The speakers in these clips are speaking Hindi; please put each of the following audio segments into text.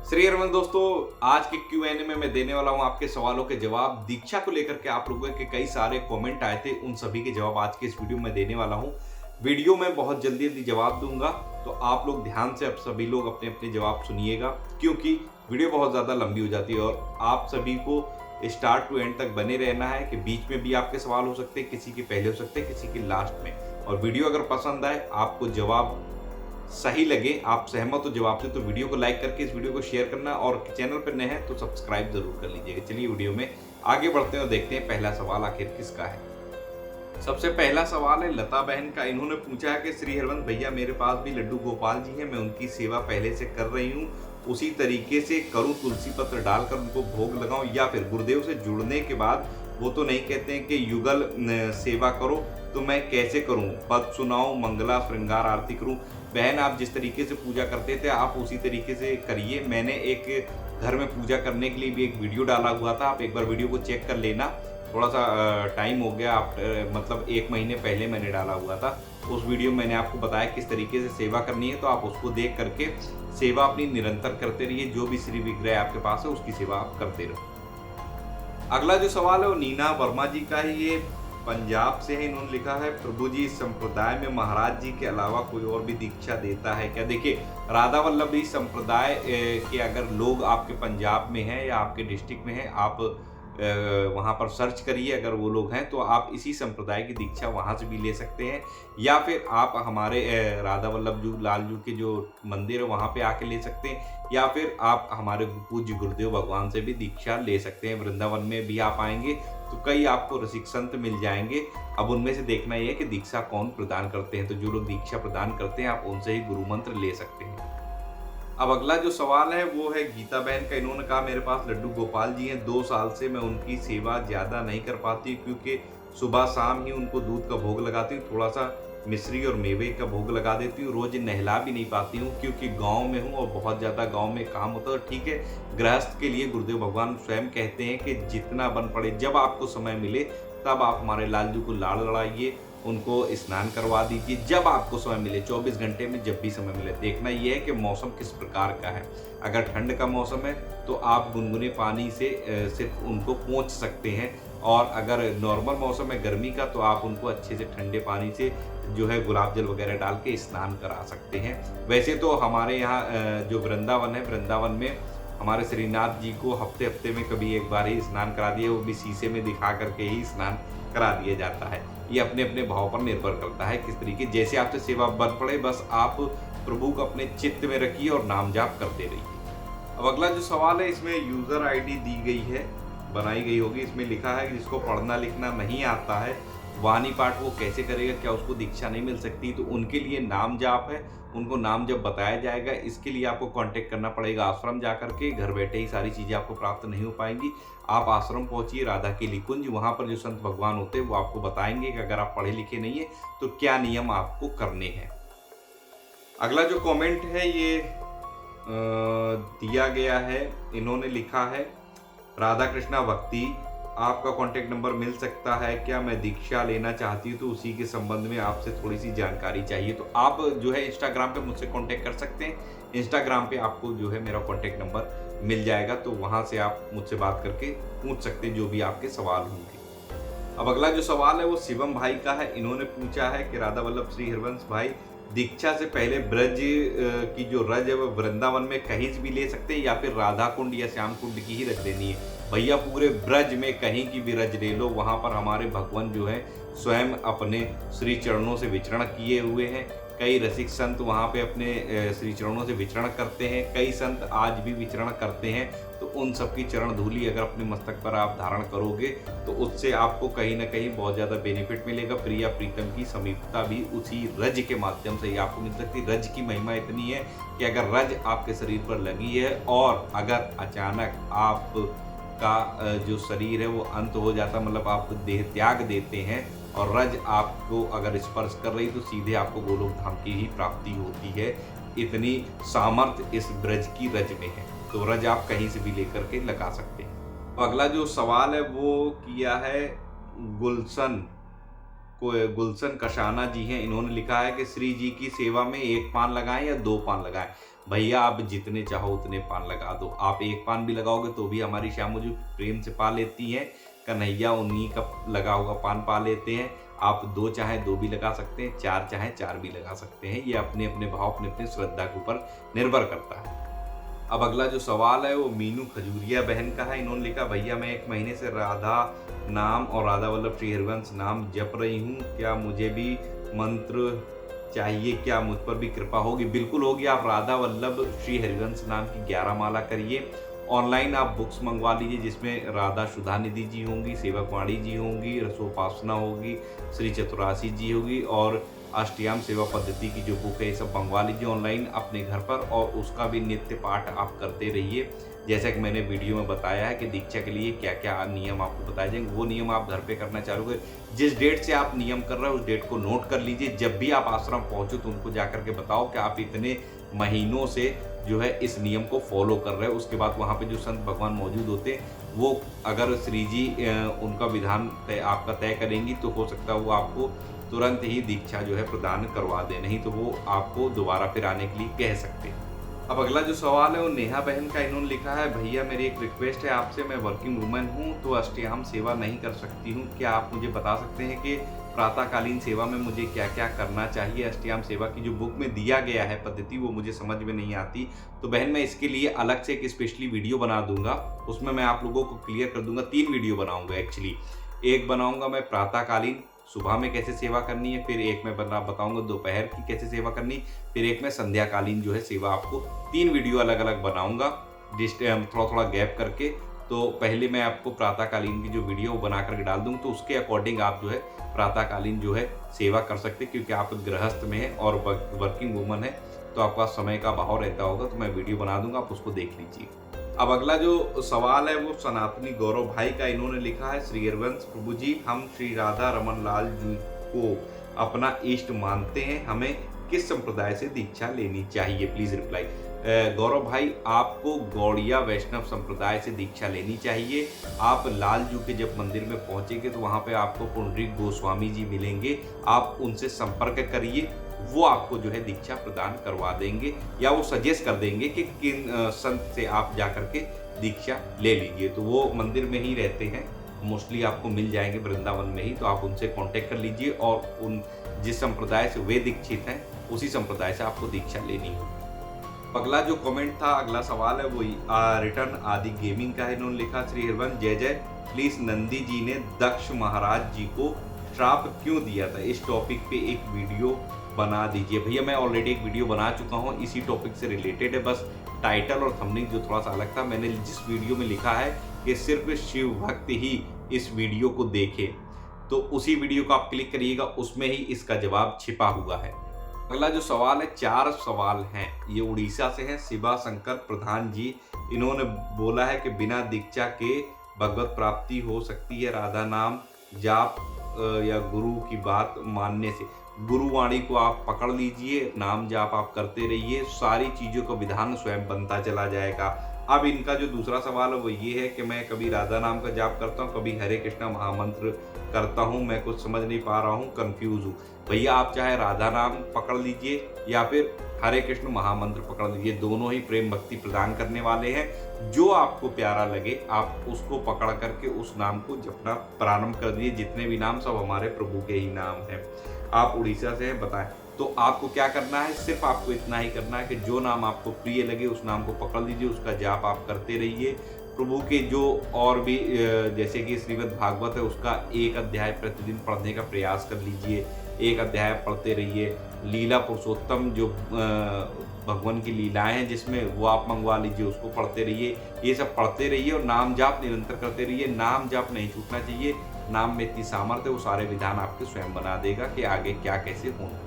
श्री हरमन दोस्तों, आज के Q&A में मैं देने वाला हूं आपके सवालों के जवाब। दीक्षा को लेकर के आप लोगों के कई सारे कमेंट आए थे, उन सभी के जवाब आज के इस वीडियो में देने वाला हूं। वीडियो में बहुत जल्दी जवाब दूंगा, तो आप लोग ध्यान से अब सभी लोग अपने अपने जवाब सुनिएगा, क्योंकि वीडियो बहुत ज़्यादा लंबी हो जाती है और आप सभी को स्टार्ट टू एंड तक बने रहना है कि बीच में भी आपके सवाल हो सकते हैं, किसी के पहले हो सकते हैं, किसी के लास्ट में। और वीडियो अगर पसंद आए, आपको जवाब सही लगे, आप सहमत हो जवाब से, तो वीडियो को लाइक करके इस वीडियो को शेयर करना और चैनल पर नए हैं तो सब्सक्राइब जरूर कर लीजिएगा। चलिए वीडियो में आगे बढ़ते हैं और देखते हैं पहला सवाल आखिर किसका है। सबसे पहला सवाल है लता बहन का। इन्होंने पूछा है कि श्री हरवंश भैया, मेरे पास भी लड्डू गोपाल जी हैं, मैं उनकी सेवा पहले से कर रही हूँ, उसी तरीके से करूँ, तुलसी पत्र डालकर उनको भोग लगाऊं, या फिर गुरुदेव से जुड़ने के बाद वो तो नहीं कहते हैं कि युगल सेवा करो, तो मैं कैसे करूं? पद सुनाऊं, मंगला श्रृंगार आरती करूं? बहन, आप जिस तरीके से पूजा करते थे आप उसी तरीके से करिए। मैंने एक घर में पूजा करने के लिए भी एक वीडियो डाला हुआ था, आप एक बार वीडियो को चेक कर लेना। थोड़ा सा टाइम हो गया, मतलब 1 महीने पहले मैंने डाला हुआ था। उस वीडियो में मैंने आपको बताया किस तरीके से सेवा करनी है, तो आप उसको देख करके सेवा अपनी निरंतर करते रहिए। जो भी श्री विग्रह आपके पास है उसकी सेवा आप करते रहो। अगला जो सवाल है वो नीना वर्मा जी का है, ये पंजाब से है। इन्होंने लिखा है, प्रभु जी, इस संप्रदाय में महाराज जी के अलावा कोई और भी दीक्षा देता है क्या? देखिए, राधा वल्लभी संप्रदाय के अगर लोग आपके पंजाब में हैं या आपके डिस्ट्रिक्ट में हैं, आप वहाँ पर सर्च करिए, अगर वो लोग हैं तो आप इसी संप्रदाय की दीक्षा वहाँ से भी ले सकते हैं, या फिर आप हमारे राधा वल्लभ जी लाल जी के जो मंदिर है वहाँ पे आके ले सकते हैं, या फिर आप हमारे पूज्य गुरुदेव भगवान से भी दीक्षा ले सकते हैं। वृंदावन में भी आप आएंगे तो कई आपको रसिक संत मिल जाएंगे। अब उनमें से देखना ये है कि दीक्षा कौन प्रदान करते हैं, तो जो लोग दीक्षा प्रदान करते हैं आप उनसे ही गुरु मंत्र ले सकते हैं। अब अगला जो सवाल है वो है गीता बहन का। इन्होंने कहा, मेरे पास लड्डू गोपाल जी हैं, 2 साल से मैं उनकी सेवा ज़्यादा नहीं कर पाती, क्योंकि सुबह शाम ही उनको दूध का भोग लगाती हूँ, थोड़ा सा मिश्री और मेवे का भोग लगा देती हूँ, रोज नहला भी नहीं पाती हूँ क्योंकि गांव में हूँ और बहुत ज़्यादा गांव में काम होता है। ठीक है, गृहस्थ के लिए गुरुदेव भगवान स्वयं कहते हैं कि जितना बन पड़े, जब आपको समय मिले तब आप हमारे लाल जी को लाड़ लड़ाइए, उनको स्नान करवा दीजिए, जब आपको समय मिले, 24 घंटे में जब भी समय मिले। देखना यह है कि मौसम किस प्रकार का है। अगर ठंड का मौसम है तो आप गुनगुने पानी से सिर्फ उनको पोंछ सकते हैं, और अगर नॉर्मल मौसम है गर्मी का तो आप उनको अच्छे से ठंडे पानी से जो है गुलाब जल वगैरह डाल के स्नान करा सकते हैं। वैसे तो हमारे यहाँ जो वृंदावन है, वृंदावन में हमारे श्रीनाथ जी को हफ्ते हफ्ते में कभी एक बार ही स्नान करा दिए, वो भी शीशे में दिखा करके ही स्नान करा दिया जाता है। ये अपने अपने भाव पर निर्भर करता है किस तरीके, जैसे आपसे सेवा बन पड़े, बस आप प्रभु को अपने चित्त में रखिए और नाम जाप करते रहिए। अब अगला जो सवाल है, इसमें यूजर आईडी दी गई है, बनाई गई होगी। इसमें लिखा है कि जिसको पढ़ना लिखना नहीं आता है, वाणी पाठ वो कैसे करेगा, क्या उसको दीक्षा नहीं मिल सकती? तो उनके लिए नाम जाप है, उनको नाम जप बताया जाएगा। इसके लिए आपको कांटेक्ट करना पड़ेगा आश्रम जा करके, घर बैठे ही सारी चीज़ें आपको प्राप्त नहीं हो पाएंगी। आप आश्रम पहुंचिए, राधा के निकुंज, वहाँ पर जो संत भगवान होते हैं वो आपको बताएंगे कि अगर आप पढ़े लिखे नहीं है तो क्या नियम आपको करने हैं। अगला जो कमेंट है ये दिया गया है, इन्होंने लिखा है, राधा कृष्णा भक्ति, आपका कांटेक्ट नंबर मिल सकता है क्या? मैं दीक्षा लेना चाहती हूँ तो उसी के संबंध में आपसे थोड़ी सी जानकारी चाहिए। तो आप जो है इंस्टाग्राम पे मुझसे कांटेक्ट कर सकते हैं। इंस्टाग्राम पे आपको जो है मेरा कांटेक्ट नंबर मिल जाएगा, तो वहाँ से आप मुझसे बात करके पूछ सकते हैं जो भी आपके सवाल होंगे। अब अगला जो सवाल है वो शिवम भाई का है। इन्होंने पूछा है कि राधा वल्लभ श्री हरवंश भाई, दीक्षा से पहले ब्रज की जो रज है वो वृंदावन में कहीं से भी ले सकते हैं, या फिर राधा कुंड या श्याम कुंड की ही रज लेनी है? भैया, पूरे ब्रज में कहीं की भी रज ले लो, वहाँ पर हमारे भगवान जो है स्वयं अपने श्री चरणों से विचरण किए हुए हैं। कई रसिक संत वहाँ पे अपने श्री चरणों से विचरण करते हैं, कई संत आज भी विचरण करते हैं। तो उन सबकी चरण धूलि अगर अपने मस्तक पर आप धारण करोगे तो उससे आपको कहीं ना कहीं बहुत ज़्यादा बेनिफिट मिलेगा। प्रिया प्रीतम की समीपता भी उसी रज के माध्यम से ही आपको मिल सकती है। रज की महिमा इतनी है कि अगर रज आपके शरीर पर लगी है और अगर अचानक आप का जो शरीर है वो अंत हो जाता, मतलब आप देह त्याग देते हैं और रज आपको अगर स्पर्श कर रही तो सीधे आपको गोलोक धाम की ही प्राप्ति होती है। इतनी सामर्थ्य इस ब्रज की रज में है, तो रज आप कहीं से भी लेकर के लगा सकते हैं। तो अगला जो सवाल है वो किया है गुलशन कशाना जी हैं। इन्होंने लिखा है कि श्री जी की सेवा में 1 पान लगाएं या 2 पान लगाएं। भैया आप जितने चाहो उतने पान लगा दो, आप एक पान भी लगाओगे तो भी हमारी श्याम मुझे प्रेम से पा लेती हैं, कन्हैया उन्हीं का लगा हुआ पान पा लेते हैं। आप 2 चाहें 2 भी लगा सकते हैं, 4 चाहें 4 भी लगा सकते हैं, ये अपने अपने भाव अपने अपने श्रद्धा के ऊपर निर्भर करता है। अब अगला जो सवाल है वो मीनू खजूरिया बहन का है। इन्होंने लिखा, भैया मैं 1 महीने से राधा नाम और राधा वल्लभ श्री हरिवंश नाम जप रही हूँ, क्या मुझे भी मंत्र चाहिए, क्या मुझ पर भी कृपा होगी? बिल्कुल होगी। आप राधा वल्लभ श्री हरिवंश नाम की 11 माला करिए। ऑनलाइन आप बुक्स मंगवा लीजिए जिसमें राधा सुधा निधि जी होंगी, सेवक वाणी जी होंगी, रसोपासना होगी, श्री चतुरासी जी होगी और अष्टयाम सेवा पद्धति की जो बुक है ये सब मंगवा लीजिए ऑनलाइन अपने घर पर और उसका भी नित्य पाठ आप करते रहिए। जैसा कि मैंने वीडियो में बताया है कि दीक्षा के लिए क्या क्या नियम आपको बताए जाएंगे, वो नियम आप घर पे करना चालू करें। जिस डेट से आप नियम कर रहे हो उस डेट को नोट कर लीजिए। जब भी आप आश्रम पहुंचो तो उनको जाकर के बताओ कि आप इतने महीनों से जो है इस नियम को फॉलो कर रहे हो। उसके बाद वहाँ पे जो संत भगवान मौजूद होते हैं वो अगर श्री जी उनका विधान आपका तय करेंगी तो हो सकता है वो आपको तुरंत ही दीक्षा जो है प्रदान करवा दे, नहीं तो वो आपको दोबारा फिर आने के लिए कह सकते हैं। अब अगला जो सवाल है वो नेहा बहन का। इन्होंने लिखा है, भैया मेरी एक रिक्वेस्ट है आपसे, मैं वर्किंग वुमन हूँ तो अष्टयाम सेवा नहीं कर सकती हूँ, क्या आप मुझे बता सकते हैं कि प्रातःकालीन सेवा में मुझे क्या क्या करना चाहिए? अष्टयाम सेवा की जो बुक में दिया गया है पद्धति वो मुझे समझ में नहीं आती, तो बहन मैं इसके लिए अलग से एक स्पेशली वीडियो बना दूंगा, उसमें मैं आप लोगों को क्लियर कर दूंगा। 3 वीडियो बनाऊंगा एक्चुअली। एक बनाऊंगा मैं प्रातःकालीन सुबह में कैसे सेवा करनी है, फिर एक मैं बताऊंगा दोपहर की कैसे सेवा करनी, फिर एक मैं संध्याकालीन जो है सेवा, आपको 3 वीडियो अलग अलग बनाऊंगा थोड़ा थोड़ा गैप करके। तो पहले मैं आपको प्रातःकालीन की जो वीडियो बना करके डाल दूंगा तो उसके अकॉर्डिंग आप जो है प्रातःकालीन जो है सेवा कर सकते हैं, क्योंकि आप गृहस्थ में है और वर्किंग वुमन है तो आपका समय का अभाव रहता होगा, तो मैं वीडियो बना दूंगा, आप उसको देख लीजिए। अब अगला जो सवाल है वो सनातनी गौरव भाई का। इन्होंने लिखा है, श्री हरिवंश प्रभु जी, हम श्री राधा रमन लाल जी को अपना इष्ट मानते हैं, हमें किस संप्रदाय से दीक्षा लेनी चाहिए? Please reply. गौरव भाई, आपको गौड़िया वैष्णव संप्रदाय से दीक्षा लेनी चाहिए। आप लालजू के जब मंदिर में पहुंचेंगे तो वहां पे आपको पुंडरीक गोस्वामी जी मिलेंगे, आप उनसे संपर्क करिए, वो आपको जो है दीक्षा प्रदान करवा देंगे या वो सजेस्ट कर देंगे कि किन संत से आप जा करके दीक्षा ले लीजिए। तो वो मंदिर में ही रहते हैं, मोस्टली आपको मिल जाएंगे वृंदावन में ही, तो आप उनसे कांटेक्ट कर लीजिए और उन जिस संप्रदाय से वे दीक्षित हैं उसी संप्रदाय से आपको दीक्षा लेनी है। अगला जो कमेंट था, अगला सवाल है वो रिटर्न आदि गेमिंग का है। इन्होंने लिखा, श्री हरिवंश जय जय, प्लीज नंदी जी ने दक्ष महाराज जी को श्राप क्यों दिया था, इस टॉपिक पे एक वीडियो बना दीजिए। भैया मैं ऑलरेडी एक वीडियो बना चुका हूँ, इसी टॉपिक से रिलेटेड है, बस टाइटल और थंबनेल जो थोड़ा सा अलग था। मैंने जिस वीडियो में लिखा है कि सिर्फ शिव भक्त ही इस वीडियो को देखे, तो उसी वीडियो को आप क्लिक करिएगा, उसमें ही इसका जवाब छिपा हुआ है। अगला जो सवाल है, 4 सवाल हैं, ये उड़ीसा से हैं, शिवा शंकर प्रधान जी। इन्होंने बोला है कि बिना दीक्षा के भगवत प्राप्ति हो सकती है राधा नाम जाप या गुरु की बात मानने से? गुरुवाणी को आप पकड़ लीजिए, नाम जाप आप करते रहिए, सारी चीज़ों का विधान स्वयं बनता चला जाएगा। अब इनका जो दूसरा सवाल है वो ये है कि मैं कभी राधा नाम का जाप करता हूँ, कभी हरे कृष्णा महामंत्र करता हूँ, मैं कुछ समझ नहीं पा रहा हूँ, कंफ्यूज हूँ। भैया आप चाहे राधा नाम पकड़ लीजिए या फिर हरे कृष्ण महामंत्र पकड़ लीजिए, दोनों ही प्रेम भक्ति प्रदान करने वाले हैं। जो आपको प्यारा लगे आप उसको पकड़ करके उस नाम को जपना प्रारंभ कर दीजिए। जितने भी नाम सब हमारे प्रभु के ही नाम हैं। आप उड़ीसा से हैं, बताएं तो आपको क्या करना है? सिर्फ आपको इतना ही करना है कि जो नाम आपको प्रिय लगे उस नाम को पकड़ लीजिए, उसका जाप आप करते रहिए। प्रभु के जो और भी जैसे कि श्रीमद् भागवत है उसका 1 अध्याय प्रतिदिन पढ़ने का प्रयास कर लीजिए, 1 अध्याय पढ़ते रहिए। लीला पुरुषोत्तम जो भगवान की लीलाएं हैं जिसमें, वो आप मंगवा लीजिए, उसको पढ़ते रहिए। ये सब पढ़ते रहिए और नाम जाप निरंतर करते रहिए। नाम जाप नहीं छूटना चाहिए, नाम में इतनी सामर्थ्य है, वो सारे विधान आपके स्वयं बना देगा कि आगे क्या कैसे होना।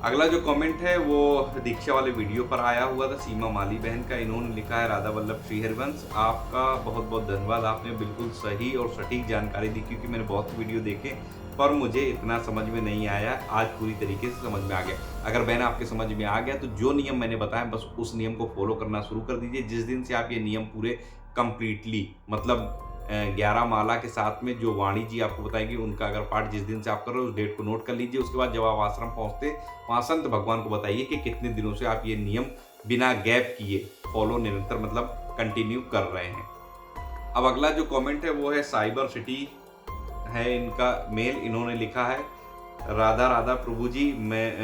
अगला जो कमेंट है वो दीक्षा वाले वीडियो पर आया हुआ था, सीमा माली बहन का। इन्होंने लिखा है, राधा वल्लभ श्री हरिवंश, आपका बहुत बहुत धन्यवाद, आपने बिल्कुल सही और सटीक जानकारी दी, क्योंकि मैंने बहुत वीडियो देखे पर मुझे इतना समझ में नहीं आया, आज पूरी तरीके से समझ में आ गया। अगर बहन आपके समझ में आ गया तो जो नियम मैंने बताया बस उस नियम को फॉलो करना शुरू कर दीजिए। जिस दिन से आप ये नियम पूरे कंप्लीटली, मतलब 11 माला के साथ में जो वाणी जी आपको बताएंगे उनका अगर पाठ जिस दिन से आप कर रहे हो उस डेट को नोट कर लीजिए। उसके बाद जब आप आश्रम पहुंचते वहाँ संत भगवान को बताइए कि कितने दिनों से आप ये नियम बिना गैप किए फॉलो निरंतर मतलब कंटिन्यू कर रहे हैं। अब अगला जो कमेंट है वो है साइबर सिटी है इनका मेल। इन्होंने लिखा है, राधा राधा प्रभु जी,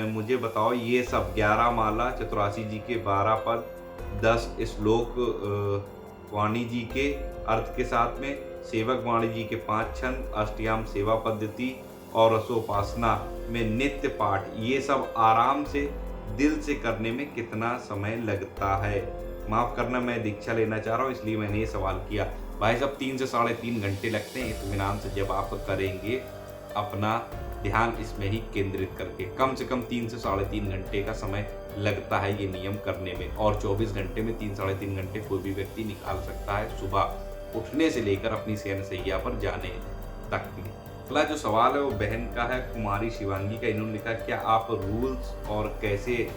मुझे बताओ ये सब 11 माला, चतुरासी जी के 12 पद, 10 श्लोक वाणी जी के अर्थ के साथ में, सेवक वाणी जी के 5 छंद, अष्टयाम सेवा पद्धति और रसोपासना में नित्य पाठ, ये सब आराम से दिल से करने में कितना समय लगता है? माफ़ करना, मैं दीक्षा लेना चाह रहा हूँ इसलिए मैंने ये सवाल किया। भाई साहब 3 से 3.5 घंटे लगते हैं इत्मीनान से जब आप करेंगे अपना ध्यान इसमें ही केंद्रित करके। कम से कम 3 से 3.5 घंटे का समय लगता है ये नियम करने में, और 24 घंटे में 3-3.5 घंटे कोई भी व्यक्ति निकाल सकता है, सुबह उठने से लेकर अपनी शयनशैया पर जाने तक के। अगला जो सवाल है वो बहन का है, कुमारी शिवांगी का। इन्होंने लिखा, क्या आप रूल्स और कैसे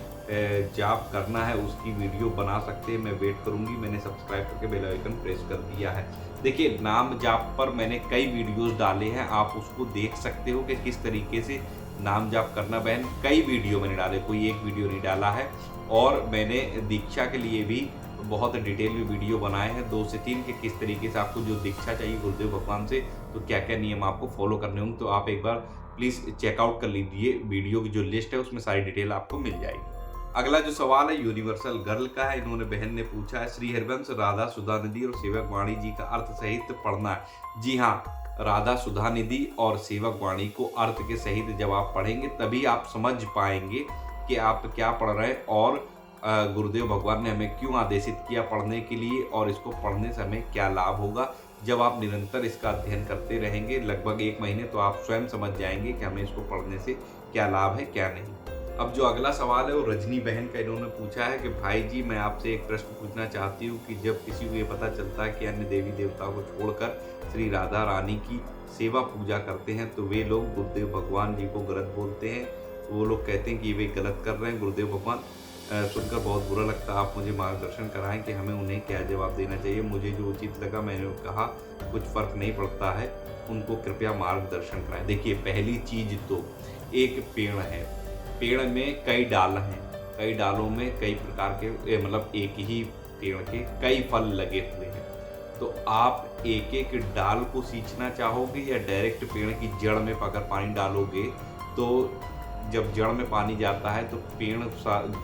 जाप करना है उसकी वीडियो बना सकते हैं? मैं वेट करूंगी। मैंने सब्सक्राइब करके बेल आइकन प्रेस कर दिया है। देखिए, नाम जाप पर मैंने कई वीडियोस डाले हैं, आप उसको देख सकते हो कि किस तरीके से नाम जाप करना। बहन, कई वीडियो मैंने डाले, कोई एक वीडियो नहीं डाला है। और मैंने दीक्षा के लिए भी बहुत डिटेल में वीडियो बनाए हैं, 2 से 3, कि किस तरीके से आपको जो दीक्षा चाहिए गुरुदेव भगवान से, तो क्या क्या नियम आपको फॉलो करने होंगे। तो आप एक बार प्लीज़ चेकआउट कर लीजिए, वीडियो की जो लिस्ट है उसमें सारी डिटेल आपको मिल जाएगी। अगला जो सवाल है यूनिवर्सल गर्ल का है। इन्होंने बहन ने पूछा है, श्री हरिवंश राधा सुधा निधि और सेवक वाणी जी का अर्थ सहित पढ़ना है। जी हाँ, राधा सुधा निधि और सेवक वाणी को अर्थ के सहित जब आप पढ़ेंगे तभी आप समझ पाएंगे कि आप क्या पढ़ रहे हैं और गुरुदेव भगवान ने हमें क्यों आदेशित किया पढ़ने के लिए, और इसको पढ़ने से हमें क्या लाभ होगा। जब आप निरंतर इसका अध्ययन करते रहेंगे लगभग 1 महीने, तो आप स्वयं समझ जाएंगे कि हमें इसको पढ़ने से क्या लाभ है क्या नहीं। अब जो अगला सवाल है वो रजनी बहन का। इन्होंने पूछा है कि भाई जी, मैं आपसे एक प्रश्न पूछना चाहती हूँ कि जब किसी को ये पता चलता है कि अन्य देवी देवताओं को छोड़कर श्री राधा रानी की सेवा पूजा करते हैं तो वे लोग गुरुदेव भगवान जी को गलत बोलते हैं। वो लोग कहते हैं कि वे गलत कर रहे हैं। गुरुदेव भगवान सुनकर बहुत बुरा लगता है। आप मुझे मार्गदर्शन कराएं कि हमें उन्हें क्या जवाब देना चाहिए। मुझे जो उचित लगा मैंने कहा, कुछ फ़र्क नहीं पड़ता है, उनको कृपया मार्गदर्शन कराएं। देखिए, पहली चीज़ तो एक पेड़ है, पेड़ में कई डाल हैं, कई डालों में कई प्रकार के मतलब एक ही पेड़ के कई फल लगे हुए हैं। तो आप एक एक डाल को सींचना चाहोगे या डायरेक्ट पेड़ की जड़ में अगर पानी डालोगे, तो जब जड़ में पानी जाता है तो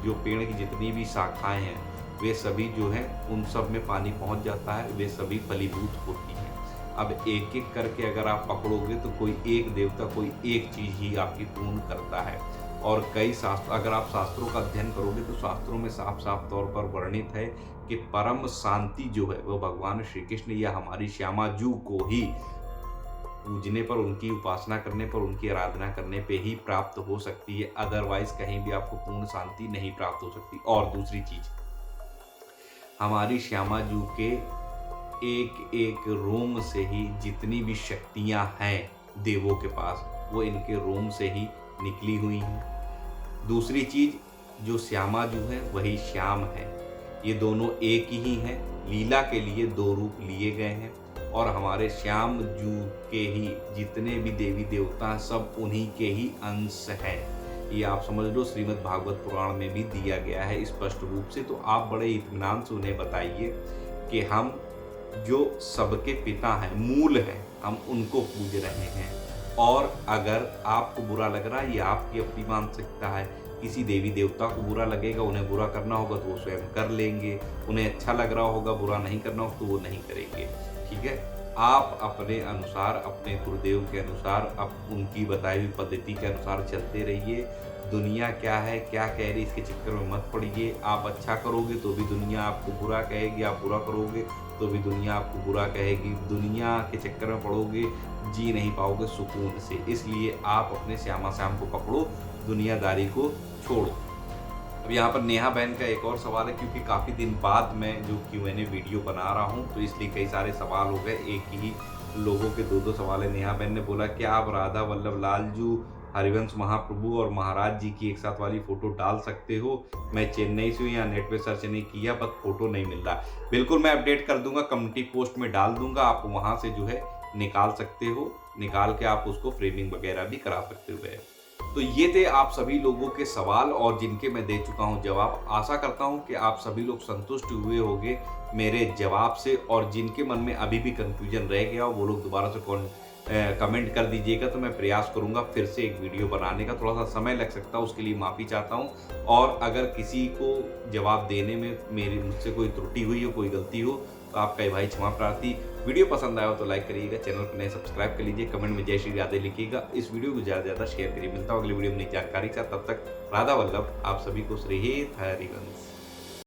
जो पेड़ की जितनी भी शाखाएं हैं वे सभी जो हैं उन सब में पानी पहुंच जाता है, वे सभी फलीभूत होती हैं। अब एक एक करके अगर आप पकड़ोगे तो कोई एक देवता कोई एक चीज़ ही आपकी पूर्ण करता है। और कई शास्त्र, अगर आप शास्त्रों का अध्ययन करोगे तो शास्त्रों में साफ साफ तौर पर वर्णित है कि परम शांति जो है वो भगवान श्री कृष्ण या हमारी श्यामा जू को ही पूजने पर, उनकी उपासना करने पर, उनकी आराधना करने पे ही प्राप्त हो सकती है। अदरवाइज कहीं भी आपको पूर्ण शांति नहीं प्राप्त हो सकती। और दूसरी चीज, हमारी श्यामा जू के एक एक रोम से ही जितनी भी शक्तियां हैं देवों के पास, वो इनके रोम से ही निकली हुई हैं। दूसरी चीज, जो श्यामा जू है वही श्याम है, ये दोनों एक ही हैं। लीला के लिए 2 रूप लिए गए हैं, और हमारे श्याम जू के ही जितने भी देवी देवता सब उन्हीं के ही अंश हैं। ये आप समझ लो, श्रीमद् भागवत पुराण में भी दिया गया है स्पष्ट रूप से। तो आप बड़े इत्मीनान से उन्हें बताइए कि हम जो सबके पिता हैं, मूल हैं, हम उनको पूज रहे हैं। और अगर आपको बुरा लग रहा है, ये आपकी अपनी मानसिकता है। किसी देवी देवता को बुरा लगेगा, उन्हें बुरा करना होगा तो वो स्वयं कर लेंगे, उन्हें अच्छा लग रहा होगा बुरा नहीं करना होगा तो वो नहीं करेंगे। ठीक है, आप अपने अनुसार, अपने गुरुदेव के अनुसार, अब उनकी बताई हुई पद्धति के अनुसार चलते रहिए। दुनिया क्या है, क्या कह रही, इसके चक्कर में मत पड़िए। आप अच्छा करोगे तो भी दुनिया आपको बुरा कहेगी, आप बुरा करोगे तो भी दुनिया आपको बुरा कहेगी। दुनिया के चक्कर में पड़ोगे, जी नहीं पाओगे सुकून से। इसलिए आप अपने श्यामा श्याम को पकड़ो, दुनियादारी को छोड़ो। अब यहाँ पर नेहा बहन का एक और सवाल है, क्योंकि काफ़ी दिन बाद मैं जो Q&A वीडियो बना रहा हूँ तो इसलिए कई सारे सवाल हो गए, एक ही लोगों के 2-2 सवाल है। नेहा बहन ने बोला, क्या आप राधा वल्लभ लालजू, हरिवंश महाप्रभु और महाराज जी की एक साथ वाली फ़ोटो डाल सकते हो? मैं चेन्नई से हूँ, यहाँ नेट पे सर्च नहीं किया, बस फ़ोटो नहीं मिल रहा। बिल्कुल मैं अपडेट कर दूंगा, कम्युनिटी पोस्ट में डाल दूंगा, आप वहाँ से जो है निकाल सकते हो, निकाल के आप उसको फ्रेमिंग वगैरह भी करा सकते हो। तो ये थे आप सभी लोगों के सवाल और जिनके मैं दे चुका हूँ जवाब। आशा करता हूँ कि आप सभी लोग संतुष्ट हुए होंगे मेरे जवाब से, और जिनके मन में अभी भी कन्फ्यूजन रह गया वो लोग दोबारा से कमेंट कर दीजिएगा, तो मैं प्रयास करूँगा फिर से एक वीडियो बनाने का। थोड़ा सा समय लग सकता है, उसके लिए माफ़ी चाहता हूँ। और अगर किसी को जवाब देने में मुझसे कोई त्रुटि हुई हो, कोई गलती हो, तो आपका भाई क्षमा प्रार्थी। वीडियो पसंद आया हो तो लाइक करिएगा, चैनल को नए सब्सक्राइब कर लीजिए, कमेंट में जय श्री राधे लिखिएगा। इस वीडियो को ज़्यादा से ज़्यादा शेयर करिए। मिलता हूँ अगली वीडियो में नई जानकारी के साथ, तब तक राधा वल्लभ, आप सभी को श्री हरिवंश।